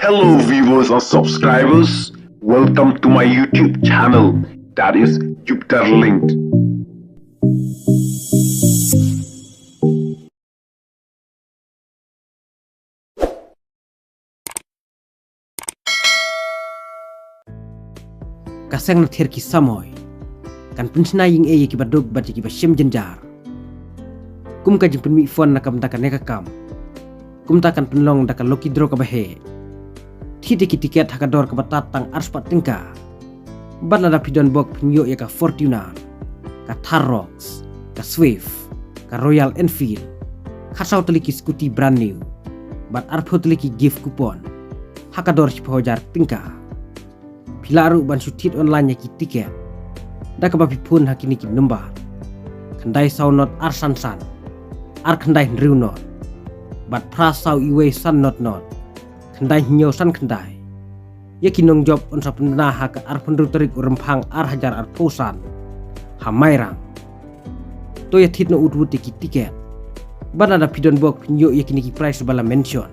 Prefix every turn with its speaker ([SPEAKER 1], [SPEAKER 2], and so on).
[SPEAKER 1] Hello viewers and subscribers, welcome to my YouTube channel, that is Jupiter Linked.
[SPEAKER 2] Kasang na ki samoy kan pensna ying e ki badog bat ki basim jenjar kum ka jing mi phone nakam ta kan kam kum ta kan penlong da kan loki dro ka bahe thide ki tiket hakador ka batatang arspat tingka badla da pidon bok pinyo ya ka Fortuner ka Tharrox ka Swift ka Royal Enfield khasau teli ki scooty brand new bat arpho teli ki gift coupon hakador 10,000 tingka Pilaru ban sutit online ki tiket da ka bapi pun hakini ki number kandai sau not arsan san ar kandai riu not bat prasau iwe san not kandai nyo san kandai yaki nong job on sapna ha ka ar pendu terik urempang ar hajar ar posan hamairang to ya tit no udwut ki tiket bana da pidon bok pinyo yakini ki price bala mention